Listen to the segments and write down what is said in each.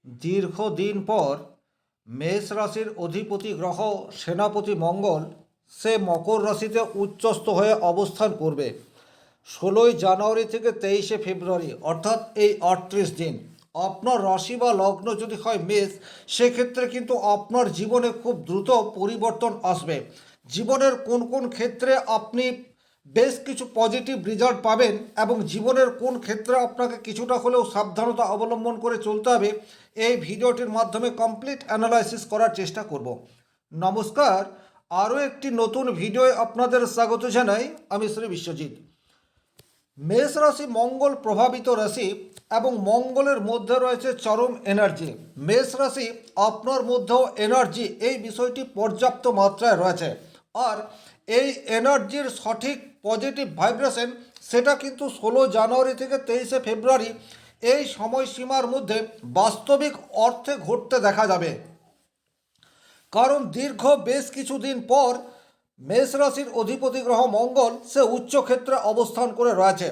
দীর্ঘদিন পর মেষ রাশির অধিপতি গ্রহ সেনাপতি মঙ্গল সে মকর রাশিতে উচ্চস্থ হয়ে অবস্থান করবে 16ই জানুয়ারি থেকে 23শে ফেব্রুয়ারি, অর্থাৎ এই 38 দিন। আপনার রাশি বা লগ্ন যদি হয় মেষ, সেক্ষেত্রে কিন্তু আপনার জীবনে খুব দ্রুত পরিবর্তন আসবে। জীবনের কোন কোন ক্ষেত্রে আপনি বেশ কিছু পজিটিভ রেজাল্ট পাবেন এবং জীবনের কোন ক্ষেত্রে আপনাকে কিছুটা হলেও সাবধানতা অবলম্বন করে চলতে হবে, এই ভিডিওটির মাধ্যমে কমপ্লিট অ্যানালাইসিস করার চেষ্টা করব। নমস্কার, আরও একটি নতুন ভিডিওয় আপনাদের স্বাগত জানাই। আমি শ্রী বিশ্বজিৎ। মেষ রাশি মঙ্গল প্রভাবিত রাশি এবং মঙ্গলের মধ্যে রয়েছে চরম এনার্জি। মেষ রাশি আপনার মধ্যেও এনার্জি, এই বিষয়টি পর্যাপ্ত মাত্রায় রয়েছে। আর এই এনার্জির সঠিক পজিটিভ ভাইব্রেশন সেটা কিন্তু 16 জানুয়ারি থেকে 23শে ফেব্রুয়ারি এই সময়সীমার মধ্যে বাস্তবিক অর্থে ঘটতে দেখা যাবে। কারণ দীর্ঘ বেশ কিছুদিন পর মেষ রাশির অধিপতি গ্রহ মঙ্গল সে উচ্চক্ষেত্রে অবস্থান করে রয়েছে।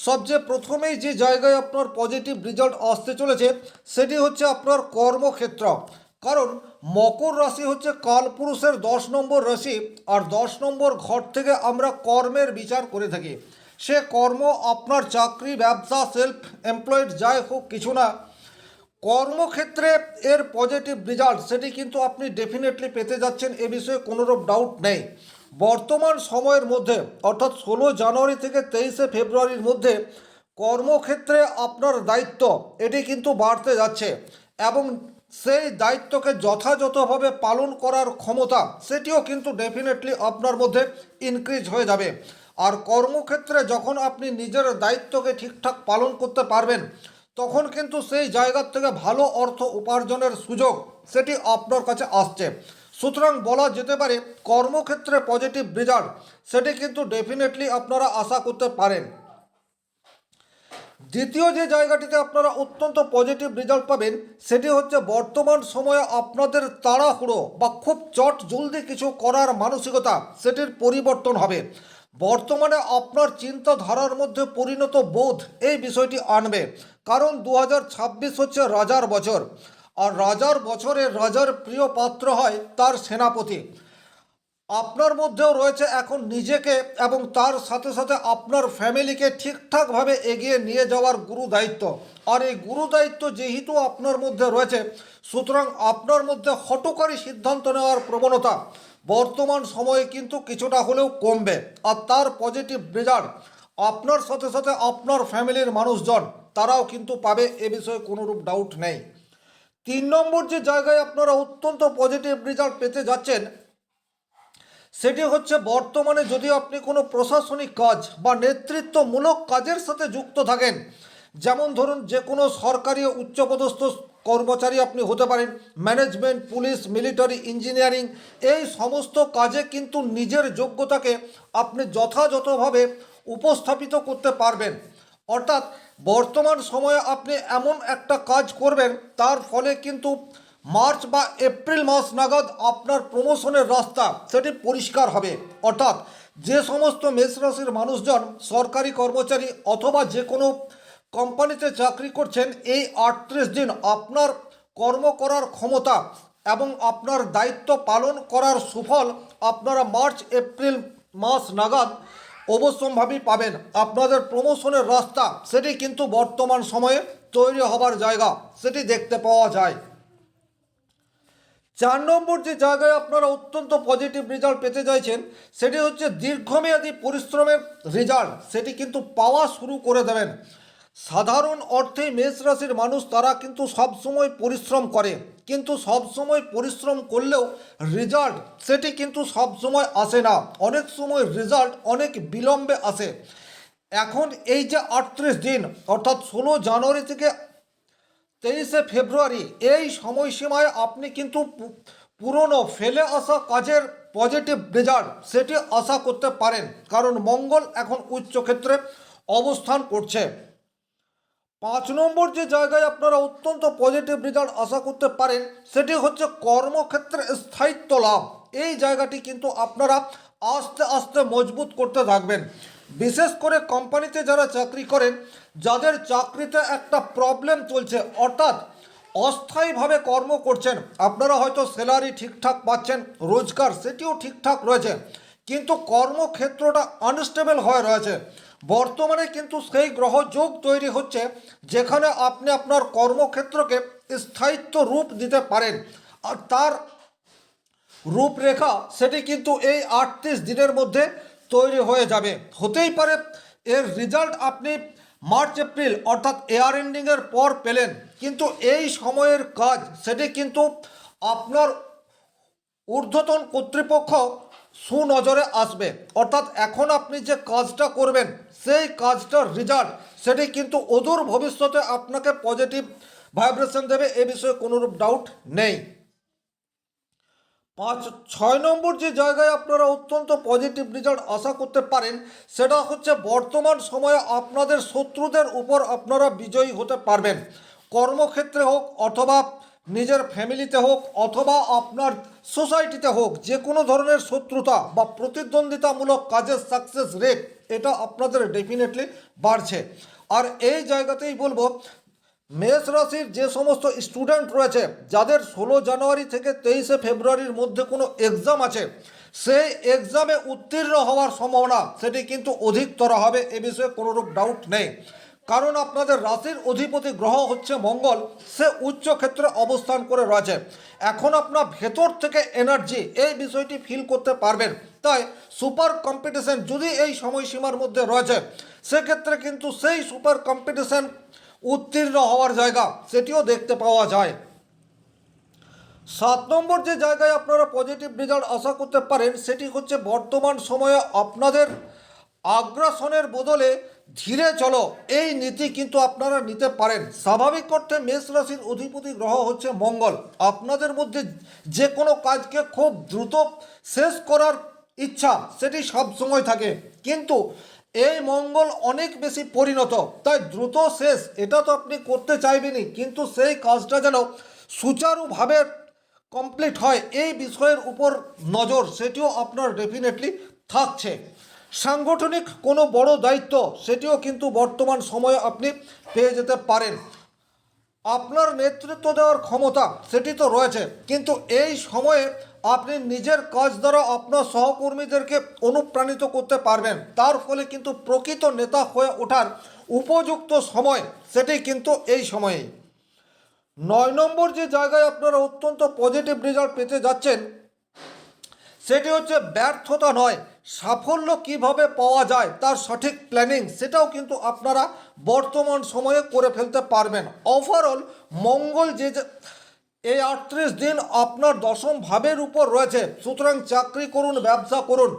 সবচেয়ে প্রথমেই যে জায়গায় আপনার পজিটিভ রেজাল্ট আসতে চলেছে সেটি হচ্ছে আপনার কর্মক্ষেত্র। কারণ মকর রাশি হচ্ছে কালপুরুষের 10 নম্বর রাশি, আর 10 নম্বর ঘর থেকে আমরা কর্মের বিচার করে থাকি। সে কর্ম আপনার চাকরি, ব্যবসা, সেলফ এমপ্লয়েড যাই হোক কিছু না, কর্মক্ষেত্রে এর পজিটিভ রেজাল্ট সেটি কিন্তু আপনি ডেফিনেটলি পেতে যাচ্ছেন, এ বিষয়ে কোনোরূপ ডাউট নেই। বর্তমান সময়ের মধ্যে অর্থাৎ 16 জানুয়ারি থেকে 23শে ফেব্রুয়ারির মধ্যে কর্মক্ষেত্রে আপনার দায়িত্ব এটি কিন্তু বাড়তে যাচ্ছে এবং সেই দায়িত্বকে যথাযথভাবে পালন করার ক্ষমতা সেটিও কিন্তু ডেফিনেটলি আপনার মধ্যে ইনক্রিজ হয়ে যাবে। আর কর্মক্ষেত্রে যখন আপনি নিজের দায়িত্বকে ঠিকঠাক পালন করতে পারবেন, তখন কিন্তু সেই জায়গার থেকে ভালো অর্থ উপার্জনের সুযোগ সেটি আপনার কাছে আসছে। সুতরাং বলা যেতে পারে কর্মক্ষেত্রে পজিটিভ রেজাল্ট সেটি কিন্তু ডেফিনেটলি আপনারা আশা করতে পারেন। দ্বিতীয় যে জায়গাটিতে আপনারা অত্যন্ত পজিটিভ রেজাল্ট পাবেন সেটি হচ্ছে বর্তমান সময়ে আপনাদের তাড়াহুড়ো বা খুব চট জলদি কিছু করার মানসিকতা সেটির পরিবর্তন হবে। বর্তমানে আপনার চিন্তাধারার মধ্যে পরিণত বোধ এই বিষয়টি আনবে। কারণ 2026 হচ্ছে রাজার বছর, আর রাজার বছরে রাজার প্রিয় পাত্র হয় তার সেনাপতি। আপনার মধ্যেও রয়েছে এখন নিজেকে এবং তার সাথে সাথে আপনার ফ্যামিলিকে ঠিকঠাকভাবে এগিয়ে নিয়ে যাওয়ার গুরু দায়িত্ব। আর এই গুরু দায়িত্ব যেহেতু আপনার মধ্যে রয়েছে, সুতরাং আপনার মধ্যে হঠকারী সিদ্ধান্ত নেওয়ার প্রবণতা বর্তমান সময়ে কিন্তু কিছুটা হলেও কমবে। আর তার পজিটিভ রেজাল্ট আপনার সাথে সাথে আপনার ফ্যামিলির মানুষজন তারাও কিন্তু পাবে, এ বিষয়ে কোনোরূপ ডাউট নেই। 3 নম্বর যে জায়গায় আপনারা অত্যন্ত পজিটিভ রেজাল্ট পেতে যাচ্ছেন সেটি হচ্ছে বর্তমানে যদি আপনি কোনো প্রশাসনিক কাজ বা নেতৃত্বমূলক কাজের সাথে যুক্ত থাকেন, যেমন ধরুন যে কোনো সরকারি উচ্চপদস্থ কর্মচারী আপনি হতে পারেন, ম্যানেজমেন্ট, পুলিশ, মিলিটারি, ইঞ্জিনিয়ারিং, এই সমস্ত কাজে কিন্তু নিজের যোগ্যতাকে আপনি যথাযথভাবে উপস্থাপিত করতে পারবেন। অর্থাৎ বর্তমান সময়ে আপনি এমন একটা কাজ করবেন তার ফলে কিন্তু মার্চ বা এপ্রিল মাস নাগাদ আপনার প্রমোশনের রাস্তা সেটি পরিষ্কার হবে। অর্থাৎ যে সমস্ত মেষ রাশির মানুষজন সরকারি কর্মচারী অথবা যে কোনো কোম্পানিতে চাকরি করছেন, এই 38 দিন আপনার কর্ম করার ক্ষমতা এবং আপনার দায়িত্ব পালন করার সুফল আপনারা মার্চ এপ্রিল মাস নাগাদ অবশ্যম্ভাবী পাবেন। আপনাদের প্রমোশনের রাস্তা সেটি কিন্তু বর্তমান সময়ে তৈরি হবার জায়গা সেটি দেখতে পাওয়া যায়। 4 নম্বর যে জায়গায় আপনারা অত্যন্ত পজিটিভ রেজাল্ট পেতে চাইছেন সেটি হচ্ছে দীর্ঘমেয়াদী পরিশ্রমের রেজাল্ট সেটি কিন্তু পাওয়া শুরু করে দেবেন। সাধারণ অর্থে মেষ রাশির মানুষ তারা কিন্তু সবসময় পরিশ্রম করে, কিন্তু সবসময় পরিশ্রম করলেও রেজাল্ট সেটি কিন্তু সবসময় আসে না। অনেক সময় রেজাল্ট অনেক বিলম্বে আসে। এখন এই যে 38 দিন অর্থাৎ 16 জানুয়ারি থেকে 23শে ফেব্রুয়ারি এই সময়সীমায় আপনি কিন্তু পুরনো ফেলে আসা কাজের পজিটিভ রেজাল্ট সেটি আশা করতে পারেন, কারণ মঙ্গল এখন উচ্চক্ষেত্রে অবস্থান করছে। 5 নম্বর যে জায়গায় আপনারা অত্যন্ত পজিটিভ রেজাল্ট আশা করতে পারেন সেটি হচ্ছে কর্মক্ষেত্রে স্থায়িত্ব লাভ। এই জায়গাটি কিন্তু আপনারা আস্তে আস্তে মজবুত করতে থাকবেন। বিশেষ করে কোম্পানিতে যারা চাকরি করেন, যাদের চাকরিতে একটা প্রবলেম চলছে, অর্থাৎ অস্থায়ীভাবে কর্ম করছেন, আপনারা হয়তো স্যালারি ঠিকঠাক পাচ্ছেন, রোজগার সেটিও ঠিকঠাক রয়েছে, কিন্তু কর্মক্ষেত্রটা আনস্টেবল হয়ে রয়েছে। বর্তমানে কিন্তু সেই গ্রহযোগ তৈরি হচ্ছে যেখানে আপনি আপনার কর্মক্ষেত্রকে স্থায়িত্ব রূপ দিতে পারেন, আর তার রূপরেখা সেটি কিন্তু এই 38 দিনের মধ্যে তৈরি হয়ে যাবে। হতেই পারে এর রেজাল্ট আপনি মার্চ এপ্রিল অর্থাৎ এয়ার এন্ডিংয়ের পর পেলেন, কিন্তু এই সময়ের কাজ সেটি কিন্তু আপনার ঊর্ধ্বতন কর্তৃপক্ষ সুনজরে আসবে। অর্থাৎ এখন আপনি যে কাজটা করবেন সেই কাজটার রেজাল্ট সেটি কিন্তু অদূর ভবিষ্যতে আপনাকে পজিটিভ ভাইব্রেশন দেবে, এ বিষয়ে কোনোরূপ ডাউট নেই। 6 নম্বর যে জায়গায় আপনারা অত্যন্ত পজিটিভ রেজাল্ট আশা করতে পারেন সেটা হচ্ছে বর্তমান সময়ে আপনাদের শত্রুদের উপর আপনারা বিজয়ী হতে পারবেন। কর্মক্ষেত্রে হোক অথবা নিজের ফ্যামিলিতে হোক অথবা আপনার সোসাইটিতে হোক, যে কোনো ধরনের শত্রুতা বা প্রতিদ্বন্দ্বিতামূলক কাজের সাকসেস রেট এটা আপনাদের ডেফিনেটলি বাড়ছে। আর এই জায়গাতেই বলবো, মেষ রাশির যে সমস্ত স্টুডেন্ট রয়েছে যাদের 16 জানুয়ারি থেকে 23শে ফেব্রুয়ারির মধ্যে কোনো এক্সাম আছে, সেই এক্সামে উত্তীর্ণ হওয়ার সম্ভাবনা সেটি কিন্তু অধিকতর হবে, এ বিষয়ে কোনোরূপ ডাউট নেই। কারণ আপনাদের রাশির অধিপতি গ্রহ হচ্ছে মঙ্গল, সে উচ্চ ক্ষেত্রে অবস্থান করে রয়েছে। এখন আপনার ভেতর থেকে এনার্জি এই বিষয়টি ফিল করতে পারবেন। তাই সুপার কম্পিটিশন যদি এই সময়সীমার মধ্যে রয়েছে, সেক্ষেত্রে কিন্তু সেই সুপার কম্পিটিশন উত্তীর্ণ হওয়ার জায়গা সেটিও দেখতে পাওয়া যায়। 7 নম্বর যে জায়গায় আপনারা পজিটিভ রেজাল্ট আশা করতে পারেন সেটি হচ্ছে বর্তমান সময়ে আপনাদের আগ্রাসনের বদলে ধীরে চলো এই নীতি কিন্তু আপনারা নিতে পারেন। স্বাভাবিক অর্থে মেষ রাশির অধিপতি গ্রহ হচ্ছে মঙ্গল। আপনাদের মধ্যে যে কোনো কাজকে খুব দ্রুত শেষ করার ইচ্ছা সেটি সব সময় থাকে, কিন্তু এই মঙ্গল অনেক বেশি পরিণত, তাই দ্রুত শেষ এটা তো আপনি করতে চাইবেনই, কিন্তু সেই কাজটা যেন সুচারুভাবে কমপ্লিট হয় এই বিষয়ের উপর নজর সেটিও আপনার ডেফিনেটলি থাকছে। সাংগঠনিক কোনো বড় দায়িত্ব সেটিও কিন্তু বর্তমান সময়ে আপনি পেয়ে যেতে পারেন। আপনার নেতৃত্ব দেওয়ার ক্ষমতা সেটি তো রয়েছে, কিন্তু এই সময়ে আপনি নিজের কাজ দ্বারা আপনার সহকর্মীদেরকে অনুপ্রাণিত করতে পারবেন, তার ফলে কিন্তু প্রকৃত নেতা হয়ে ওঠার উপযুক্ত সময় সেটি কিন্তু এই সময়েই। 9 নম্বর যে জায়গায় আপনারা অত্যন্ত পজিটিভ রেজাল্ট পেতে যাচ্ছেন সেটি হচ্ছে ব্যর্থতা নয়, সাফল্য কিভাবে পাওয়া যায় তার সঠিক প্ল্যানিং সেটাও কিন্তু আপনারা বর্তমান সময়ে করে ফেলতে পারবেন। ওভারঅল মঙ্গল যে এই 38 দিন আপনার দশম ভাবের উপর রয়েছে, সুতরাং চাকরি করুন, ব্যবসা করুন,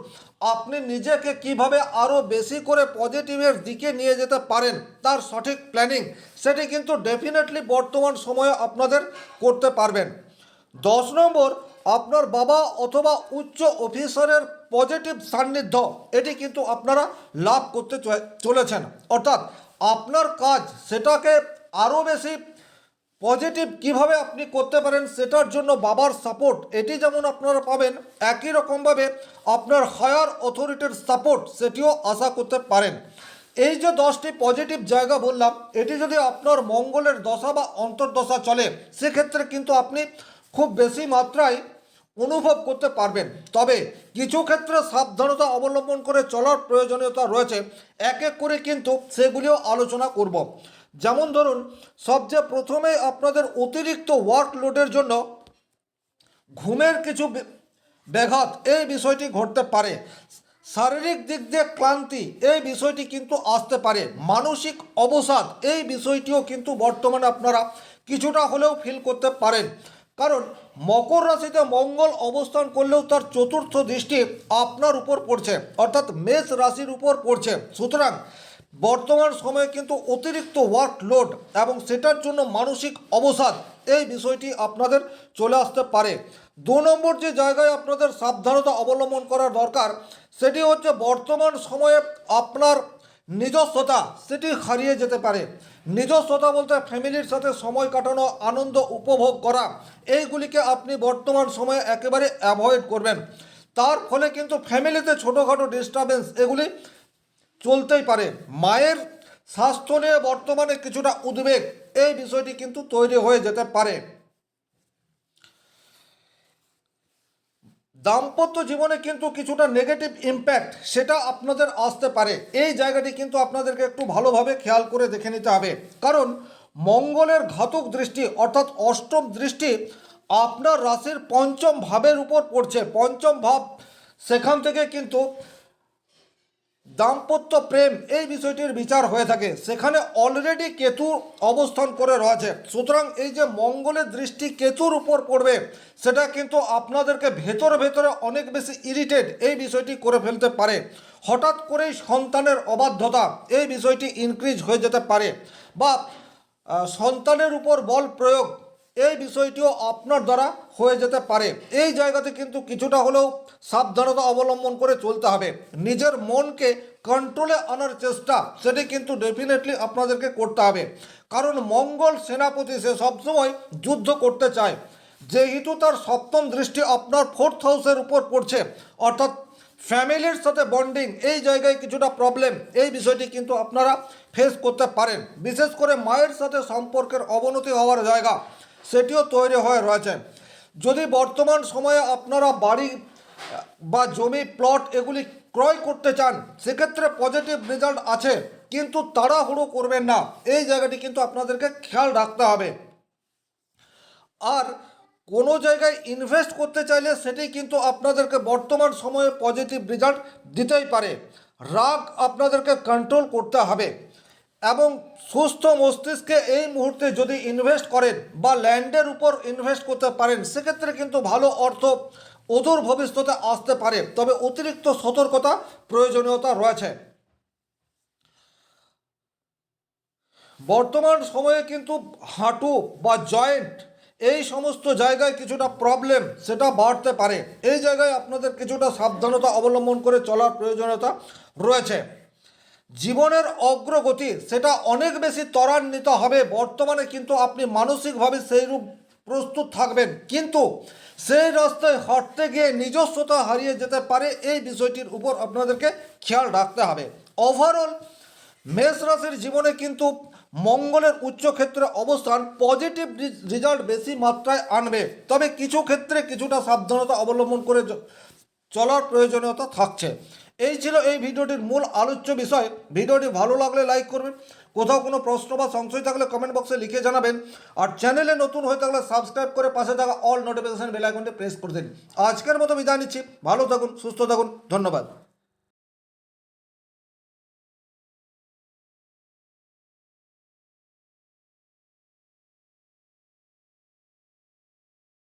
আপনি নিজেকে কিভাবে আরও বেশি করে পজিটিভের দিকে নিয়ে যেতে পারেন তার সঠিক প্ল্যানিং সেটি কিন্তু ডেফিনেটলি বর্তমান সময়ে আপনাদের করতে পারবেন। 10 নম্বর, আপনার বাবা অথবা উচ্চ অফিসারের পজিটিভ সান্নিধ্য এটি কিন্তু আপনারা লাভ করতে চলেছেন। অর্থাৎ আপনার কাজ সেটাকে আরও বেশি পজিটিভ কিভাবে আপনি করতে পারেন সেটার জন্য বাবার সাপোর্ট এটি যেমন আপনারা পাবেন, একই রকমভাবে আপনার হায়ার অথরিটির সাপোর্ট সেটিও আশা করতে পারেন। এই যে 10টি পজিটিভ জায়গা বললাম, এটি যদি আপনার মঙ্গলের দশা বা অন্তর্দশা চলে সেক্ষেত্রে কিন্তু আপনি খুব বেশি মাত্রায় অনুভব করতে পারবেন। তবে কিছু ক্ষেত্রে সাবধানতা অবলম্বন করে চলার প্রয়োজনীয়তা রয়েছে, এক এক করে কিন্তু সেগুলিও আলোচনা করব। যেমন ধরুন, সবচেয়ে প্রথমে আপনাদের অতিরিক্ত ওয়ার্কলোডের জন্য ঘুমের কিছু ব্যাঘাত এই বিষয়টি ঘটতে পারে। শারীরিক দিক দিয়ে ক্লান্তি এই বিষয়টি কিন্তু আসতে পারে। মানসিক অবসাদ এই বিষয়টিও কিন্তু বর্তমানে আপনারা কিছুটা হলেও ফিল করতে পারেন, কারণ মকর রাশিতে মঙ্গল অবস্থান করলেও তার চতুর্থ দৃষ্টি আপনার উপর পড়ছে, অর্থাৎ মেষ রাশির উপর পড়ছে। সুতরাং বর্তমান সময়ে কিন্তু অতিরিক্ত ওয়ার্কলোড এবং সেটার জন্য মানসিক অবসাদ এই বিষয়টি আপনাদের চলে আসতে পারে। 2 নম্বর যে জায়গায় আপনাদের সাবধানতা অবলম্বন করা দরকার সেটি হচ্ছে বর্তমান সময়ে আপনার নিজস্বতা সেটি হারিয়ে যেতে পারে। নিজস্বতা বলতে ফ্যামিলির সাথে সময় কাটানো, আনন্দ উপভোগ করা, এইগুলিকে আপনি বর্তমান সময়ে একেবারে অ্যাভয়েড করবেন। তার ফলে কিন্তু ফ্যামিলিতে ছোটোখাটো ডিস্টারবেন্স এগুলি চলতেই পারে। মায়ের স্বাস্থ্য নিয়ে বর্তমানে কিছুটা উদ্বেগ, এই বিষয়টি কিন্তু তৈরি হয়ে যেতে পারে। দাম্পত্য জীবনে কিন্তু কিছুটা নেগেটিভ ইম্প্যাক্ট সেটা আপনাদের আসতে পারে। এই জায়গাটি কিন্তু আপনাদেরকে একটু ভালোভাবে খেয়াল করে দেখে নিতে হবে, কারণ মঙ্গলের ঘাতক দৃষ্টি অর্থাৎ অষ্টম দৃষ্টি আপনার রাশির পঞ্চম ভাবের উপর পড়ছে। পঞ্চম ভাব, সেখান থেকে কিন্তু দাম্পত্য প্রেম এই বিষয়টির বিচার হয়ে থাকে। সেখানে অলরেডি কেতু অবস্থান করে রয়েছে। সুতরাং এই যে মঙ্গলের দৃষ্টি কেতুর উপর পড়বে, সেটা কিন্তু আপনাদেরকে ভেতরে ভেতরে অনেক বেশি ইরিটেট এই বিষয়টি করে ফেলতে পারে। হঠাৎ করেই সন্তানের অবাধ্যতা এই বিষয়টি ইনক্রিজ হয়ে যেতে পারে, বা সন্তানের উপর বল প্রয়োগ এই বিষয়টিও আপনার দ্বারা হয়ে যেতে পারে। এই জায়গাতে কিন্তু কিছুটা হলেও সাবধানতা অবলম্বন করে চলতে হবে। নিজের মনকে কন্ট্রোলে আনার চেষ্টা সেটি কিন্তু ডেফিনেটলি আপনাদেরকে করতে হবে, কারণ মঙ্গল সেনাপতি, সে সবসময় যুদ্ধ করতে চায়। যেহেতু তার সপ্তম দৃষ্টি আপনার ফোর্থ হাউসের উপর পড়ছে, অর্থাৎ ফ্যামিলির সাথে বন্ডিং এই জায়গায় কিছুটা প্রবলেম এই বিষয়টি কিন্তু আপনারা ফেস করতে পারেন। বিশেষ করে মায়ের সাথে সম্পর্কের অবনতি হওয়ার জায়গা সেটিও তৈরি হয়ে রয়েছে। যদি বর্তমান সময়ে আপনারা বাড়ি বা জমি প্লট এগুলি ক্রয় করতে চান, সেক্ষেত্রে পজিটিভ রেজাল্ট আছে, কিন্তু তাড়াহুড়ো করবেন না, এই জায়গাটি কিন্তু আপনাদেরকে খেয়াল রাখতে হবে। আর কোনো জায়গায় ইনভেস্ট করতে চাইলে সেটি কিন্তু আপনাদেরকে বর্তমান সময়ে পজিটিভ রেজাল্ট দিতেই পারে। রাগ আপনাদেরকে কন্ট্রোল করতে হবে, এবং সুস্থ মস্তিষ্কে এই মুহূর্তে যদি ইনভেস্ট করেন বা ল্যান্ডের উপর ইনভেস্ট করতে পারেন, সেক্ষেত্রে কিন্তু ভালো অর্থ অদূর ভবিষ্যতে আসতে পারে। তবে অতিরিক্ত সতর্কতা প্রয়োজনীয়তা রয়েছে। বর্তমান সময়ে কিন্তু হাঁটু বা জয়েন্ট এই সমস্ত জায়গায় কিছুটা প্রবলেম সেটা বাড়তে পারে। এই জায়গায় আপনাদের কিছুটা সাবধানতা অবলম্বন করে চলার প্রয়োজনীয়তা রয়েছে। জীবনের অগ্রগতি সেটা অনেক বেশি ত্বরান্বিত হবে। বর্তমানে কিন্তু আপনি মানসিকভাবে সেইরূপ প্রস্তুত থাকবেন, কিন্তু সেই রাস্তায় হাঁটতে গিয়ে নিজস্বতা হারিয়ে যেতে পারে। এই বিষয়টির উপর আপনাদেরকে খেয়াল রাখতে হবে। ওভারঅল মেষ রাশির জীবনে কিন্তু মঙ্গলের উচ্চক্ষেত্রে অবস্থান পজিটিভ রেজাল্ট বেশি মাত্রায় আনবে, তবে কিছু ক্ষেত্রে কিছুটা সাবধানতা অবলম্বন করে চলার প্রয়োজনীয়তা থাকছে। এই ছিল এই ভিডিওটির মূল আলোচ্য বিষয়। ভিডিওটি ভালো লাগলে লাইক করবেন, কোথাও কোনো প্রশ্ন বা সংশয় থাকলে কমেন্ট বক্সে লিখে জানাবেন, আর চ্যানেলে নতুন হয়ে থাকলে সাবস্ক্রাইব করে পাশে থাকা অল নোটিফিকেশন বেল আইকনটি প্রেস করে দিন। আজকের মতো বিদায় নিচ্ছি, ভালো থাকুন, সুস্থ থাকুন, ধন্যবাদ।